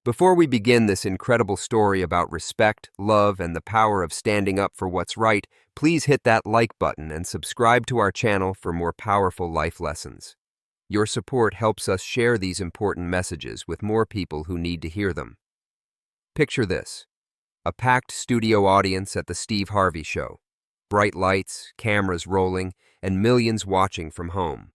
Before we begin this incredible story about respect, love, and the power of standing up for what's right, please hit that like button and subscribe to our channel for more powerful life lessons. Your support helps us share these important messages with more people who need to hear them. Picture this: a packed studio audience at the Steve Harvey Show. Bright lights, cameras rolling, and millions watching from home.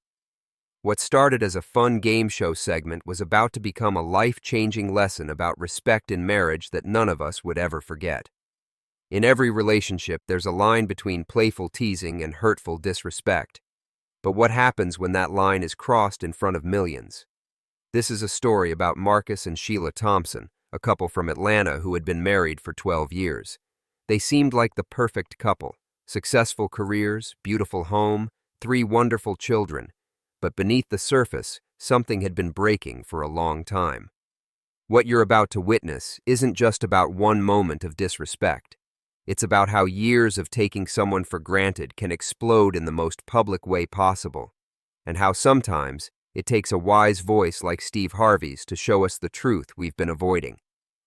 What started as a fun game show segment was about to become a life-changing lesson about respect in marriage that none of us would ever forget. In every relationship, there's a line between playful teasing and hurtful disrespect. But what happens when that line is crossed in front of millions? This is a story about Marcus and Sheila Thompson, a couple from Atlanta who had been married for 12 years. They seemed like the perfect couple: successful careers, beautiful home, 3 wonderful children. But beneath the surface, something had been breaking for a long time. What you're about to witness isn't just about one moment of disrespect. It's about how years of taking someone for granted can explode in the most public way possible, and how sometimes it takes a wise voice like Steve Harvey's to show us the truth we've been avoiding.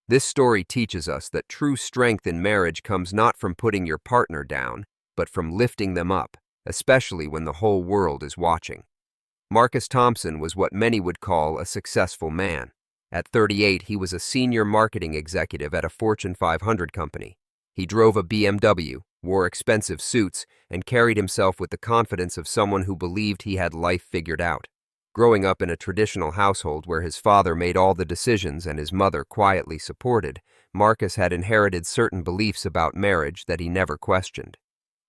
This story teaches us that true strength in marriage comes not from putting your partner down, but from lifting them up, especially when the whole world is watching. Marcus Thompson was what many would call a successful man. At 38, he was a senior marketing executive at a Fortune 500 company. He drove a BMW, wore expensive suits, and carried himself with the confidence of someone who believed he had life figured out. Growing up in a traditional household where his father made all the decisions and his mother quietly supported, Marcus had inherited certain beliefs about marriage that he never questioned.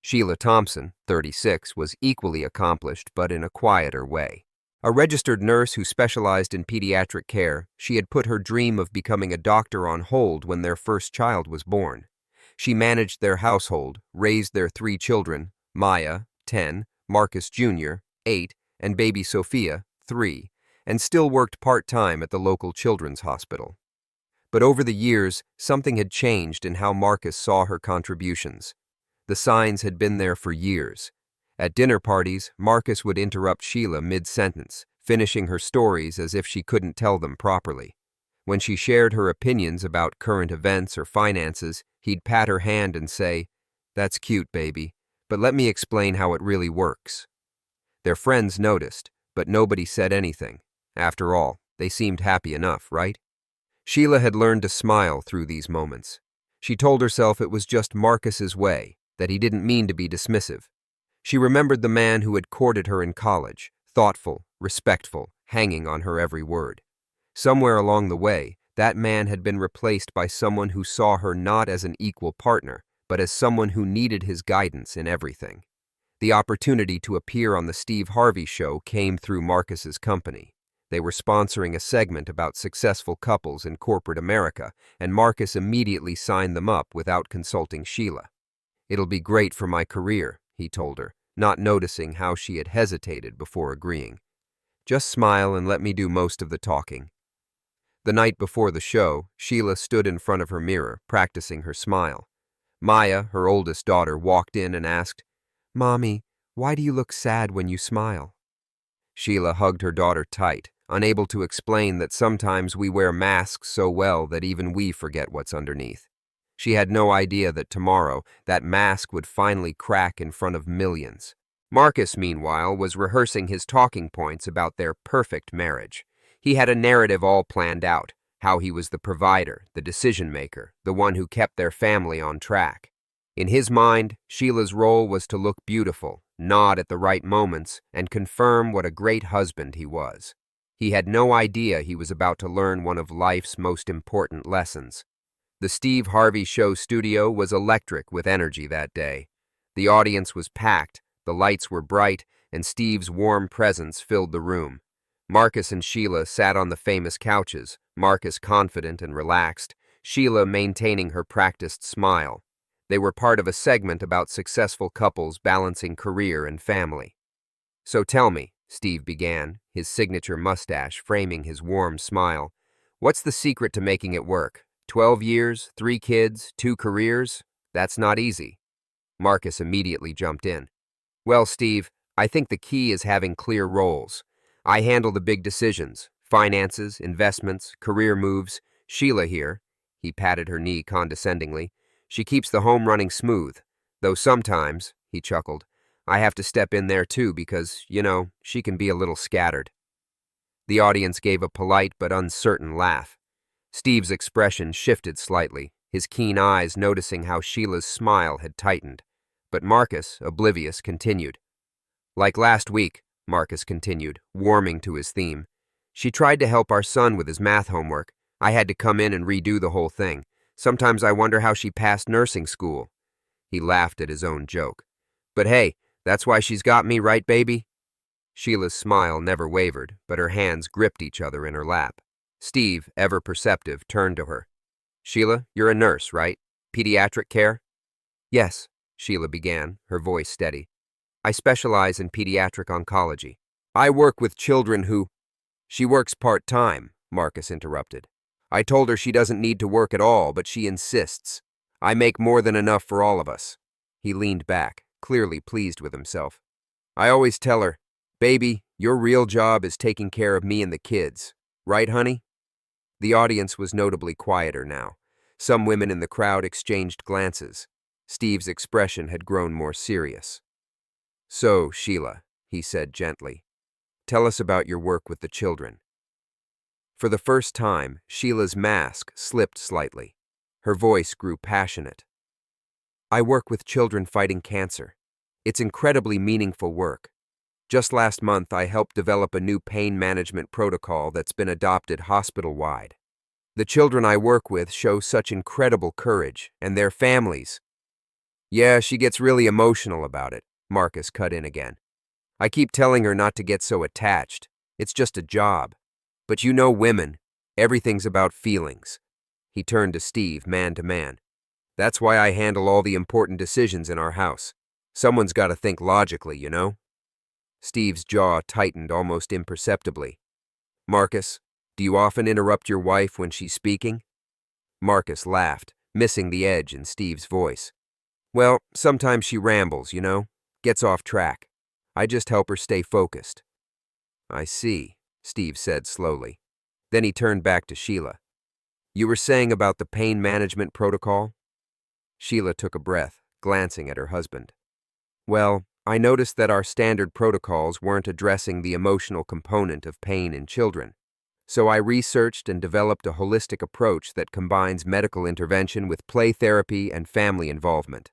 Sheila Thompson, 36, was equally accomplished, but in a quieter way. A registered nurse who specialized in pediatric care, she had put her dream of becoming a doctor on hold when their first child was born. She managed their household, raised their 3 children, Maya, 10, Marcus Jr., 8, and baby Sophia, 3, and still worked part-time at the local children's hospital. But over the years, something had changed in how Marcus saw her contributions. The signs had been there for years. At dinner parties, Marcus would interrupt Sheila mid-sentence, finishing her stories as if she couldn't tell them properly. When she shared her opinions about current events or finances, he'd pat her hand and say, "That's cute, baby, but let me explain how it really works." Their friends noticed, but nobody said anything. After all, they seemed happy enough, right? Sheila had learned to smile through these moments. She told herself it was just Marcus's way, that he didn't mean to be dismissive. She remembered the man who had courted her in college, thoughtful, respectful, hanging on her every word. Somewhere along the way, that man had been replaced by someone who saw her not as an equal partner, but as someone who needed his guidance in everything. The opportunity to appear on the Steve Harvey Show came through Marcus's company. They were sponsoring a segment about successful couples in corporate America, and Marcus immediately signed them up without consulting Sheila. "It'll be great for my career," he told her, not noticing how she had hesitated before agreeing. "Just smile and let me do most of the talking." The night before the show, Sheila stood in front of her mirror, practicing her smile. Maya, her oldest daughter, walked in and asked, "Mommy, why do you look sad when you smile?" Sheila hugged her daughter tight, unable to explain that sometimes we wear masks so well that even we forget what's underneath. She had no idea that tomorrow, that mask would finally crack in front of millions. Marcus, meanwhile, was rehearsing his talking points about their perfect marriage. He had a narrative all planned out, how he was the provider, the decision-maker, the one who kept their family on track. In his mind, Sheila's role was to look beautiful, nod at the right moments, and confirm what a great husband he was. He had no idea he was about to learn one of life's most important lessons. The Steve Harvey Show studio was electric with energy that day. The audience was packed, the lights were bright, and Steve's warm presence filled the room. Marcus and Sheila sat on the famous couches, Marcus confident and relaxed, Sheila maintaining her practiced smile. They were part of a segment about successful couples balancing career and family. "So tell me," Steve began, his signature mustache framing his warm smile, "what's the secret to making it work? 12 years, 3 kids, 2 careers? That's not easy." Marcus immediately jumped in. "Well, Steve, I think the key is having clear roles. I handle the big decisions, finances, investments, career moves. Sheila here. He patted her knee condescendingly. She keeps the home running smooth. Though sometimes, he chuckled, I have to step in there too because, she can be a little scattered. The audience gave a polite but uncertain laugh. Steve's expression shifted slightly, his keen eyes noticing how Sheila's smile had tightened. But Marcus, oblivious, continued. Like last week, Marcus continued, warming to his theme. She tried to help our son with his math homework. I had to come in and redo the whole thing. Sometimes I wonder how she passed nursing school. He laughed at his own joke. But hey, that's why she's got me, right, baby? Sheila's smile never wavered, but her hands gripped each other in her lap. Steve, ever perceptive, turned to her. Sheila, you're a nurse, right? Pediatric care? Yes, Sheila began, her voice steady. I specialize in pediatric oncology. I work with children who... She works part-time, Marcus interrupted. I told her she doesn't need to work at all, but she insists. I make more than enough for all of us. He leaned back, clearly pleased with himself. I always tell her, baby, your real job is taking care of me and the kids. Right, honey? The audience was notably quieter now. Some women in the crowd exchanged glances. Steve's expression had grown more serious. So, Sheila, he said gently, tell us about your work with the children. For the first time, Sheila's mask slipped slightly. Her voice grew passionate. I work with children fighting cancer. It's incredibly meaningful work. Just last month, I helped develop a new pain management protocol that's been adopted hospital-wide. The children I work with show such incredible courage, and their families. Yeah, she gets really emotional about it, Marcus cut in again. I keep telling her not to get so attached. It's just a job. But you know women, everything's about feelings. He turned to Steve, man to man. That's why I handle all the important decisions in our house. Someone's got to think logically, you know? Steve's jaw tightened almost imperceptibly. Marcus, do you often interrupt your wife when she's speaking? Marcus laughed, missing the edge in Steve's voice. Well, sometimes she rambles, gets off track. I just help her stay focused. I see, Steve said slowly. Then he turned back to Sheila. You were saying about the pain management protocol? Sheila took a breath, glancing at her husband. Well, I noticed that our standard protocols weren't addressing the emotional component of pain in children. So I researched and developed a holistic approach that combines medical intervention with play therapy and family involvement.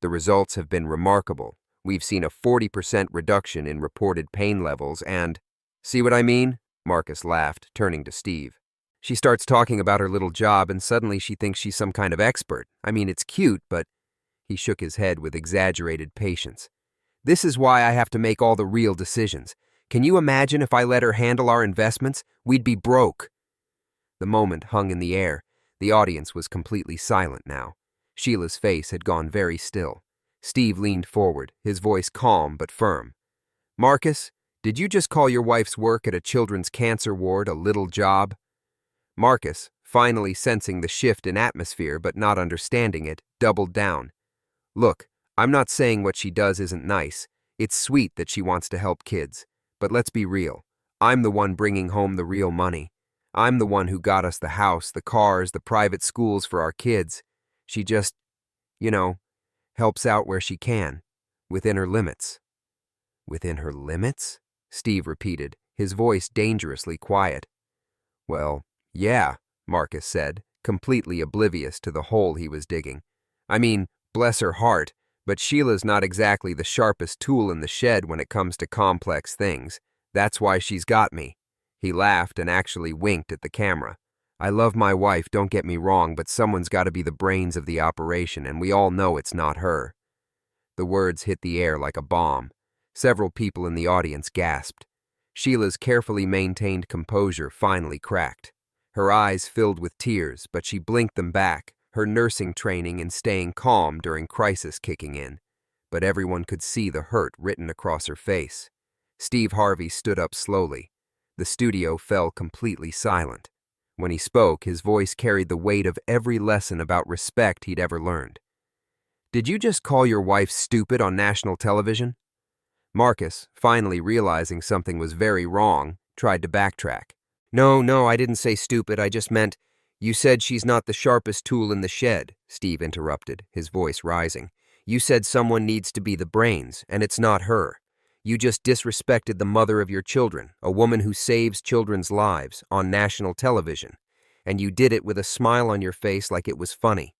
The results have been remarkable. We've seen a 40% reduction in reported pain levels and... See what I mean? Marcus laughed, turning to Steve. She starts talking about her little job and suddenly she thinks she's some kind of expert. I mean, it's cute, but... He shook his head with exaggerated patience. This is why I have to make all the real decisions. Can you imagine if I let her handle our investments? We'd be broke. The moment hung in the air. The audience was completely silent now. Sheila's face had gone very still. Steve leaned forward, his voice calm but firm. Marcus, did you just call your wife's work at a children's cancer ward a little job? Marcus, finally sensing the shift in atmosphere but not understanding it, doubled down. Look, I'm not saying what she does isn't nice. It's sweet that she wants to help kids. But let's be real. I'm the one bringing home the real money. I'm the one who got us the house, the cars, the private schools for our kids. She just, helps out where she can, within her limits. Within her limits? Steve repeated, his voice dangerously quiet. Well, yeah, Marcus said, completely oblivious to the hole he was digging. I mean, bless her heart, but Sheila's not exactly the sharpest tool in the shed when it comes to complex things. That's why she's got me. He laughed and actually winked at the camera. I love my wife, don't get me wrong, but someone's got to be the brains of the operation, and we all know it's not her. The words hit the air like a bomb. Several people in the audience gasped. Sheila's carefully maintained composure finally cracked. Her eyes filled with tears, but she blinked them back, her nursing training in staying calm during crisis kicking in. But everyone could see the hurt written across her face. Steve Harvey stood up slowly. The studio fell completely silent. When he spoke, his voice carried the weight of every lesson about respect he'd ever learned. Did you just call your wife stupid on national television? Marcus, finally realizing something was very wrong, tried to backtrack. No, I didn't say stupid. I just meant, You said she's not the sharpest tool in the shed, Steve interrupted, his voice rising. You said someone needs to be the brains, and it's not her. You just disrespected the mother of your children, a woman who saves children's lives, on national television. And you did it with a smile on your face like it was funny.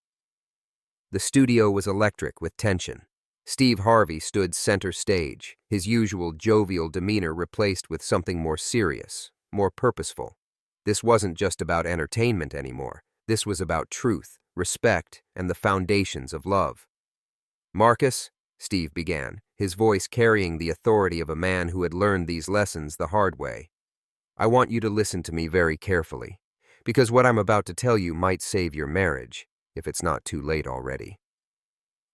The studio was electric with tension. Steve Harvey stood center stage, his usual jovial demeanor replaced with something more serious, more purposeful. This wasn't just about entertainment anymore. This was about truth, respect, and the foundations of love. Marcus, Steve began, his voice carrying the authority of a man who had learned these lessons the hard way. I want you to listen to me very carefully, because what I'm about to tell you might save your marriage, if it's not too late already.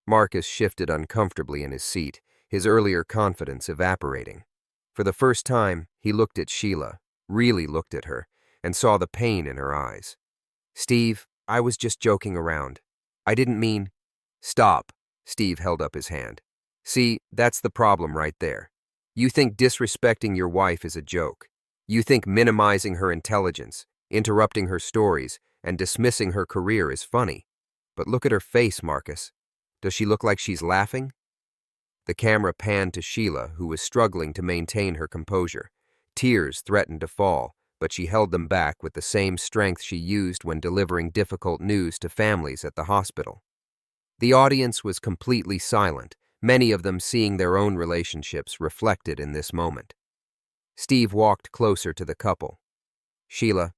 Marcus shifted uncomfortably in his seat, his earlier confidence evaporating. For the first time, he looked at Sheila, really looked at her, and saw the pain in her eyes. Steve, I was just joking around. I didn't mean... Stop, Steve held up his hand. See, that's the problem right there. You think disrespecting your wife is a joke. You think minimizing her intelligence, interrupting her stories, and dismissing her career is funny. But look at her face, Marcus. Does she look like she's laughing? The camera panned to Sheila, who was struggling to maintain her composure. Tears threatened to fall, but she held them back with the same strength she used when delivering difficult news to families at the hospital. The audience was completely silent, many of them seeing their own relationships reflected in this moment. Steve walked closer to the couple. Sheila,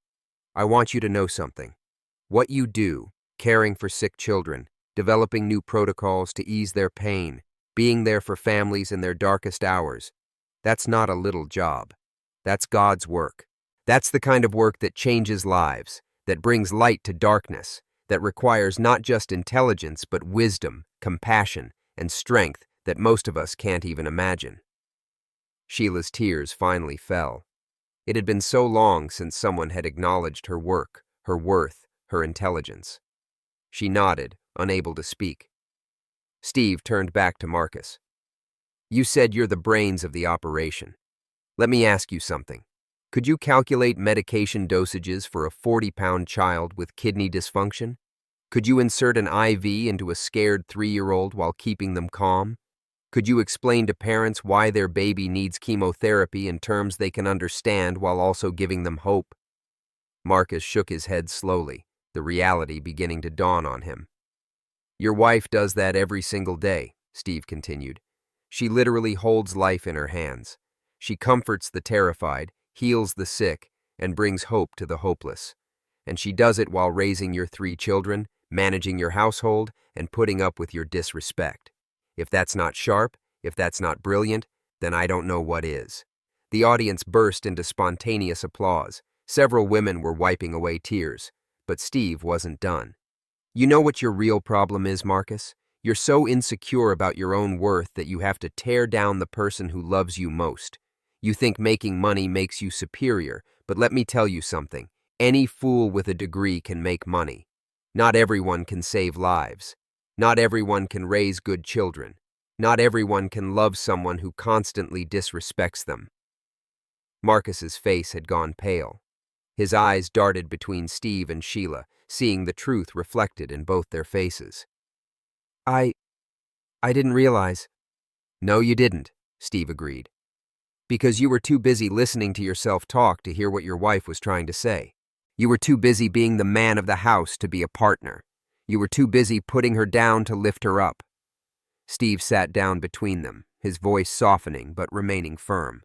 I want you to know something. What you do, caring for sick children, developing new protocols to ease their pain, being there for families in their darkest hours, that's not a little job. That's God's work. That's the kind of work that changes lives, that brings light to darkness, that requires not just intelligence but wisdom, compassion, and strength that most of us can't even imagine. Sheila's tears finally fell. It had been so long since someone had acknowledged her work, her worth, her intelligence. She nodded, unable to speak. Steve turned back to Marcus. You said you're the brains of the operation. Let me ask you something. Could you calculate medication dosages for a 40-pound child with kidney dysfunction? Could you insert an IV into a scared 3-year-old while keeping them calm? Could you explain to parents why their baby needs chemotherapy in terms they can understand while also giving them hope? Marcus shook his head slowly, the reality beginning to dawn on him. Your wife does that every single day, Steve continued. She literally holds life in her hands. She comforts the terrified, heals the sick, and brings hope to the hopeless. And she does it while raising your 3 children, managing your household, and putting up with your disrespect. If that's not sharp, if that's not brilliant, then I don't know what is. The audience burst into spontaneous applause. Several women were wiping away tears, but Steve wasn't done. You know what your real problem is, Marcus? You're so insecure about your own worth that you have to tear down the person who loves you most. You think making money makes you superior, but let me tell you something. Any fool with a degree can make money. Not everyone can save lives. Not everyone can raise good children. Not everyone can love someone who constantly disrespects them. Marcus's face had gone pale. His eyes darted between Steve and Sheila, seeing the truth reflected in both their faces. I didn't realize. No, you didn't, Steve agreed. Because you were too busy listening to yourself talk to hear what your wife was trying to say. You were too busy being the man of the house to be a partner. You were too busy putting her down to lift her up. Steve sat down between them, his voice softening but remaining firm.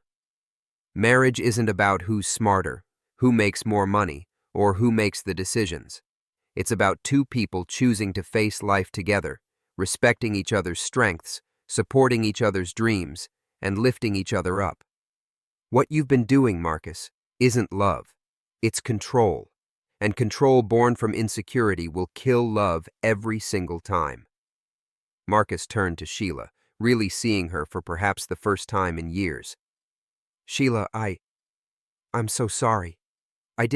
Marriage isn't about who's smarter, who makes more money, or who makes the decisions. It's about 2 people choosing to face life together, respecting each other's strengths, supporting each other's dreams, and lifting each other up. What you've been doing, Marcus, isn't love. It's control. And control born from insecurity will kill love every single time. Marcus turned to Sheila, really seeing her for perhaps the first time in years. Sheila, I'm so sorry. I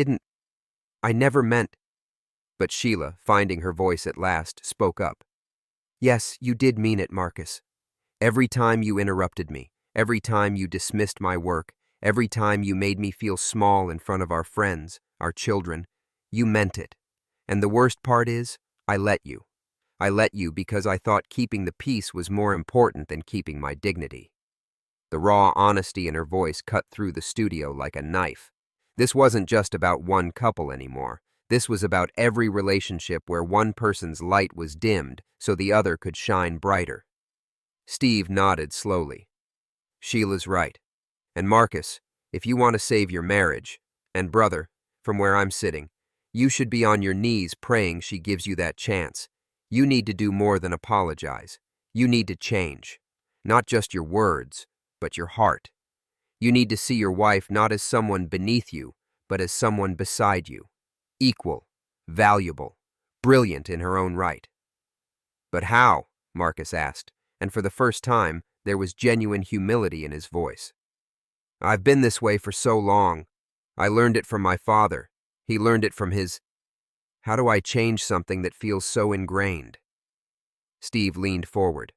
never meant. But Sheila, finding her voice at last, spoke up. Yes, you did mean it, Marcus. Every time you interrupted me, every time you dismissed my work, every time you made me feel small in front of our friends, our children, you meant it. And the worst part is, I let you. I let you because I thought keeping the peace was more important than keeping my dignity." The raw honesty in her voice cut through the studio like a knife. This wasn't just about one couple anymore. This was about every relationship where one person's light was dimmed so the other could shine brighter. Steve nodded slowly. "Sheila's right. And Marcus, if you want to save your marriage, and brother, from where I'm sitting, you should be on your knees praying she gives you that chance. You need to do more than apologize. You need to change. Not just your words, but your heart. You need to see your wife not as someone beneath you, but as someone beside you. Equal, valuable, brilliant in her own right." "But how?" Marcus asked, and for the first time, there was genuine humility in his voice. "I've been this way for so long. I learned it from my father. He learned it from his. How do I change something that feels so ingrained?" Steve leaned forward.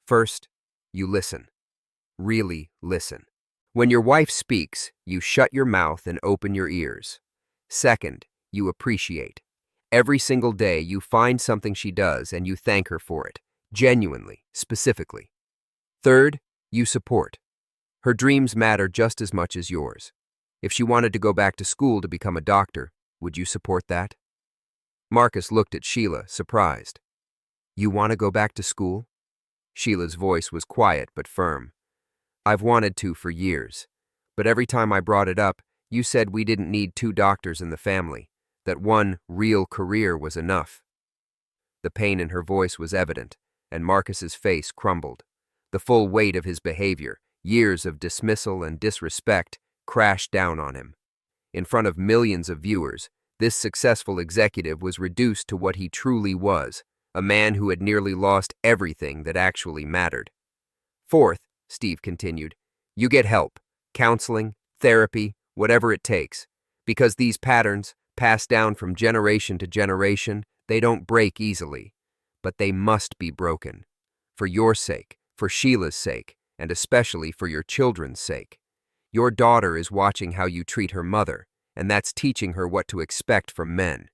"First, you listen. Really listen. When your wife speaks, you shut your mouth and open your ears. Second, you appreciate. Every single day you find something she does and you thank her for it, genuinely, specifically. Third, you support. Her dreams matter just as much as yours. If she wanted to go back to school to become a doctor, would you support that?" Marcus looked at Sheila, surprised. "You want to go back to school?" Sheila's voice was quiet but firm. "I've wanted to for years, but every time I brought it up, you said we didn't need 2 doctors in the family, that one real career was enough." The pain in her voice was evident, and Marcus's face crumbled. The full weight of his behavior, years of dismissal and disrespect, crashed down on him. In front of millions of viewers, this successful executive was reduced to what he truly was, a man who had nearly lost everything that actually mattered. "Fourth," Steve continued, "you get help, counseling, therapy, whatever it takes, because these patterns, passed down from generation to generation, they don't break easily, but they must be broken. For your sake, for Sheila's sake, and especially for your children's sake. Your daughter is watching how you treat her mother, and that's teaching her what to expect from men.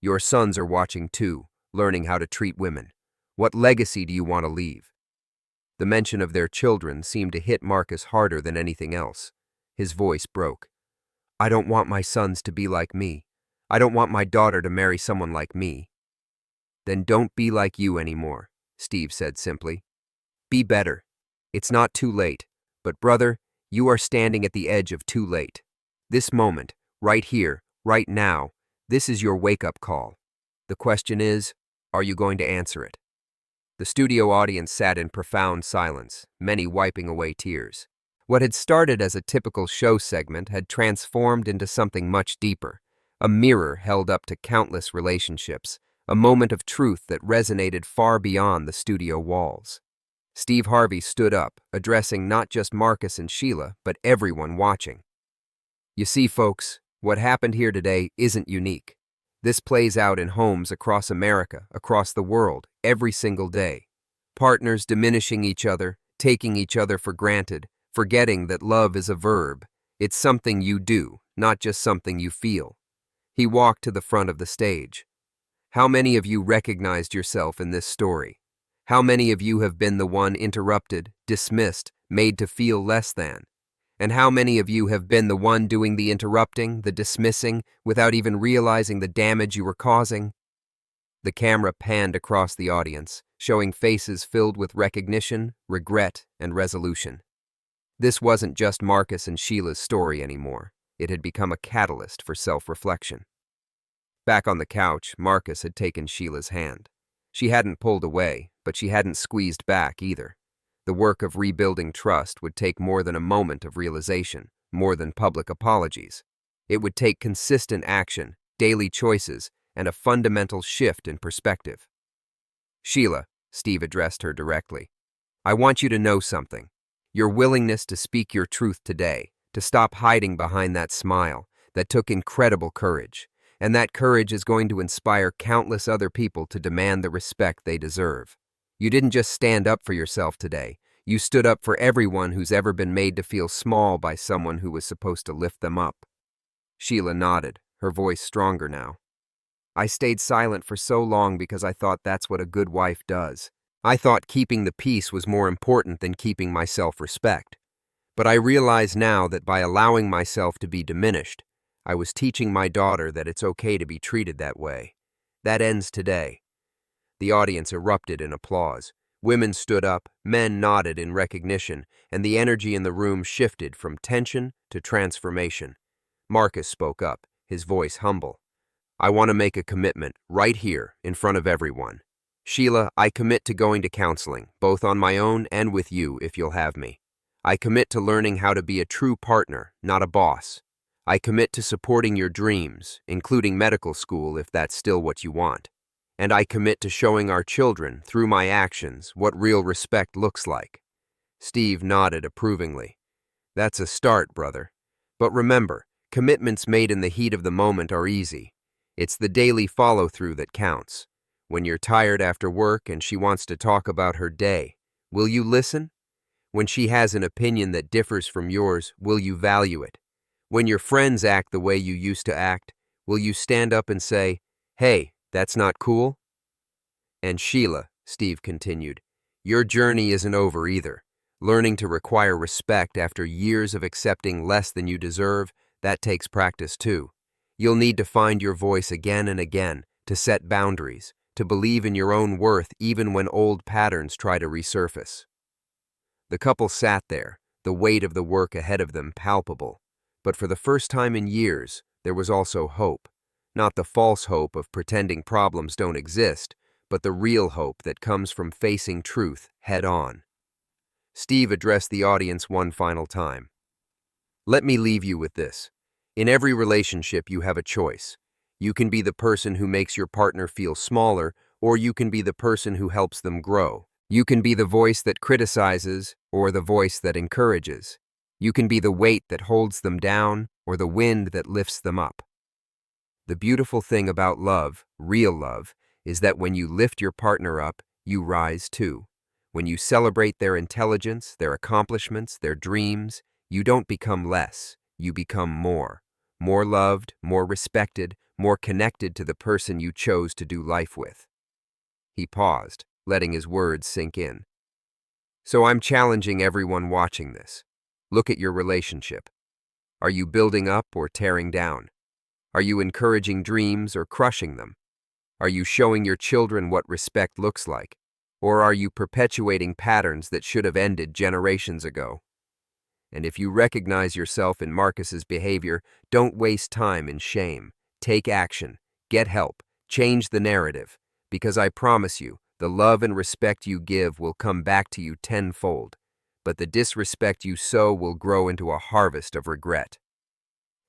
Your sons are watching too, learning how to treat women. What legacy do you want to leave?" The mention of their children seemed to hit Marcus harder than anything else. His voice broke. "I don't want my sons to be like me. I don't want my daughter to marry someone like me." "Then don't be like you anymore," Steve said simply. "Be better. It's not too late, but brother, you are standing at the edge of too late. This moment, right here, right now, this is your wake-up call. The question is, are you going to answer it?" The studio audience sat in profound silence, many wiping away tears. What had started as a typical show segment had transformed into something much deeper, a mirror held up to countless relationships, a moment of truth that resonated far beyond the studio walls. Steve Harvey stood up, addressing not just Marcus and Sheila, but everyone watching. "You see, folks, what happened here today isn't unique. This plays out in homes across America, across the world, every single day. Partners diminishing each other, taking each other for granted, forgetting that love is a verb. It's something you do, not just something you feel." He walked to the front of the stage. "How many of you recognized yourself in this story? How many of you have been the one interrupted, dismissed, made to feel less than? And how many of you have been the one doing the interrupting, the dismissing, without even realizing the damage you were causing?" The camera panned across the audience, showing faces filled with recognition, regret, and resolution. This wasn't just Marcus and Sheila's story anymore. It had become a catalyst for self-reflection. Back on the couch, Marcus had taken Sheila's hand. She hadn't pulled away, but she hadn't squeezed back either. The work of rebuilding trust would take more than a moment of realization, more than public apologies. It would take consistent action, daily choices, and a fundamental shift in perspective. "Sheila," Steve addressed her directly, "I want you to know something. Your willingness to speak your truth today, to stop hiding behind that smile, that took incredible courage. And that courage is going to inspire countless other people to demand the respect they deserve. You didn't just stand up for yourself today. You stood up for everyone who's ever been made to feel small by someone who was supposed to lift them up." Sheila nodded, her voice stronger now. I stayed silent for so long because I thought that's what a good wife does. I thought keeping the peace was more important than keeping my self-respect. But I realize now that by allowing myself to be diminished, I was teaching my daughter that it's okay to be treated that way. That ends today. The audience erupted in applause. Women stood up, men nodded in recognition, and the energy in the room shifted from tension to transformation. Marcus spoke up, his voice humble. I want to make a commitment right here in front of everyone. Sheila, I commit to going to counseling, both on my own and with you if you'll have me. I commit to learning how to be a true partner, not a boss. I commit to supporting your dreams, including medical school if that's still what you want. And I commit to showing our children, through my actions, what real respect looks like. Steve nodded approvingly. That's a start, brother. But remember, commitments made in the heat of the moment are easy. It's the daily follow-through that counts. When you're tired after work and she wants to talk about her day, will you listen? When she has an opinion that differs from yours, will you value it? When your friends act the way you used to act, will you stand up and say, "Hey, that's not cool"? And Sheila, Steve continued, your journey isn't over either. Learning to require respect after years of accepting less than you deserve, that takes practice too. You'll need to find your voice again and again, to set boundaries, to believe in your own worth even when old patterns try to resurface. The couple sat there, the weight of the work ahead of them palpable. But for the first time in years, there was also hope. Not the false hope of pretending problems don't exist, but the real hope that comes from facing truth head on. Steve addressed the audience one final time. Let me leave you with this. In every relationship, you have a choice. You can be the person who makes your partner feel smaller, or you can be the person who helps them grow. You can be the voice that criticizes, or the voice that encourages. You can be the weight that holds them down, or the wind that lifts them up. The beautiful thing about love, real love, is that when you lift your partner up, you rise too. When you celebrate their intelligence, their accomplishments, their dreams, you don't become less, you become more. More loved, more respected, more connected to the person you chose to do life with. He paused, letting his words sink in. So I'm challenging everyone watching this. Look at your relationship. Are you building up or tearing down? Are you encouraging dreams or crushing them? Are you showing your children what respect looks like? Or are you perpetuating patterns that should have ended generations ago? And if you recognize yourself in Marcus's behavior, don't waste time in shame. Take action, get help, change the narrative, because I promise you, the love and respect you give will come back to you tenfold, but the disrespect you sow will grow into a harvest of regret.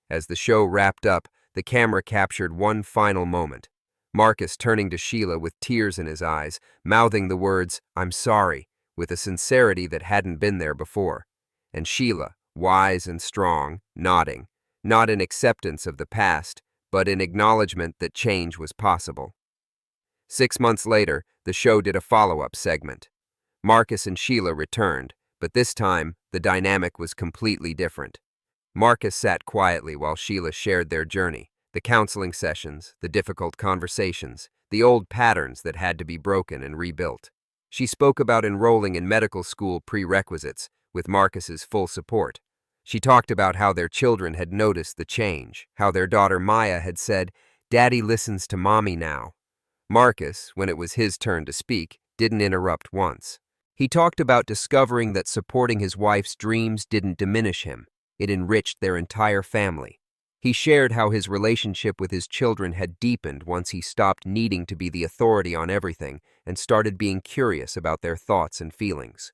As the show wrapped up, the camera captured one final moment. Marcus turning to Sheila with tears in his eyes, mouthing the words, "I'm sorry," with a sincerity that hadn't been there before. And Sheila, wise and strong, nodding, not in acceptance of the past, but in acknowledgement that change was possible. 6 months later, the show did a follow-up segment. Marcus and Sheila returned, but this time, the dynamic was completely different. Marcus sat quietly while Sheila shared their journey, the counseling sessions, the difficult conversations, the old patterns that had to be broken and rebuilt. She spoke about enrolling in medical school prerequisites, with Marcus's full support. She talked about how their children had noticed the change, how their daughter Maya had said, "Daddy listens to Mommy now." Marcus, when it was his turn to speak, didn't interrupt once. He talked about discovering that supporting his wife's dreams didn't diminish him. It enriched their entire family. He shared how his relationship with his children had deepened once he stopped needing to be the authority on everything and started being curious about their thoughts and feelings.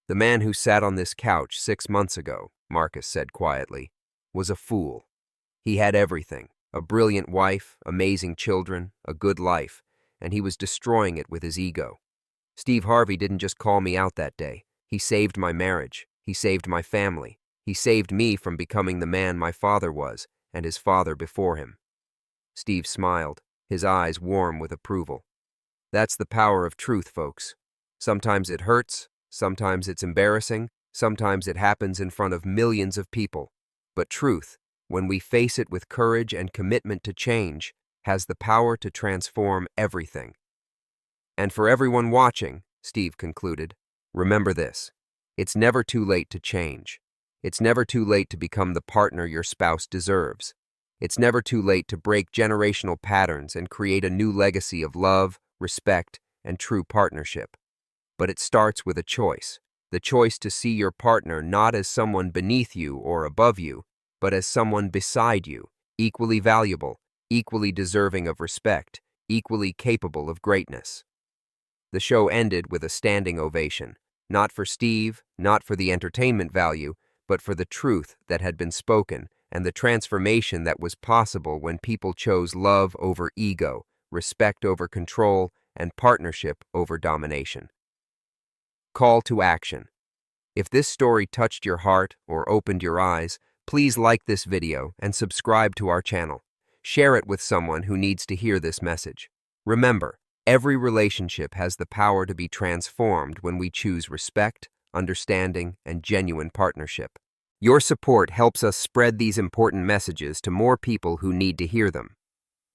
The man who sat on this couch 6 months ago, Marcus said quietly, was a fool. He had everything, a brilliant wife, amazing children, a good life, and he was destroying it with his ego. Steve Harvey didn't just call me out that day. He saved my marriage. He saved my family. He saved me from becoming the man my father was, and his father before him. Steve smiled, his eyes warm with approval. That's the power of truth, folks. Sometimes it hurts, sometimes it's embarrassing, sometimes it happens in front of millions of people. But truth, when we face it with courage and commitment to change, has the power to transform everything. And for everyone watching, Steve concluded, remember this. It's never too late to change. It's never too late to become the partner your spouse deserves. It's never too late to break generational patterns and create a new legacy of love, respect, and true partnership. But it starts with a choice. The choice to see your partner not as someone beneath you or above you, but as someone beside you, equally valuable, equally deserving of respect, equally capable of greatness. The show ended with a standing ovation, not for Steve, not for the entertainment value, but for the truth that had been spoken and the transformation that was possible when people chose love over ego, respect over control, and partnership over domination. Call to action. If this story touched your heart or opened your eyes, please like this video and subscribe to our channel. Share it with someone who needs to hear this message. Remember, every relationship has the power to be transformed when we choose respect, understanding, and genuine partnership. Your support helps us spread these important messages to more people who need to hear them.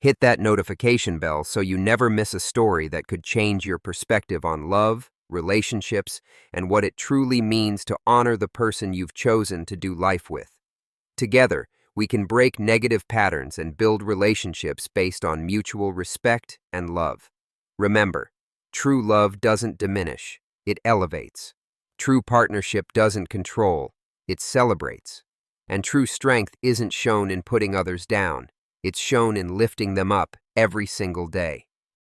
Hit that notification bell so you never miss a story that could change your perspective on love, relationships, and what it truly means to honor the person you've chosen to do life with. Together, we can break negative patterns and build relationships based on mutual respect and love. Remember, true love doesn't diminish, it elevates. True partnership doesn't control, it celebrates. And true strength isn't shown in putting others down, it's shown in lifting them up every single day.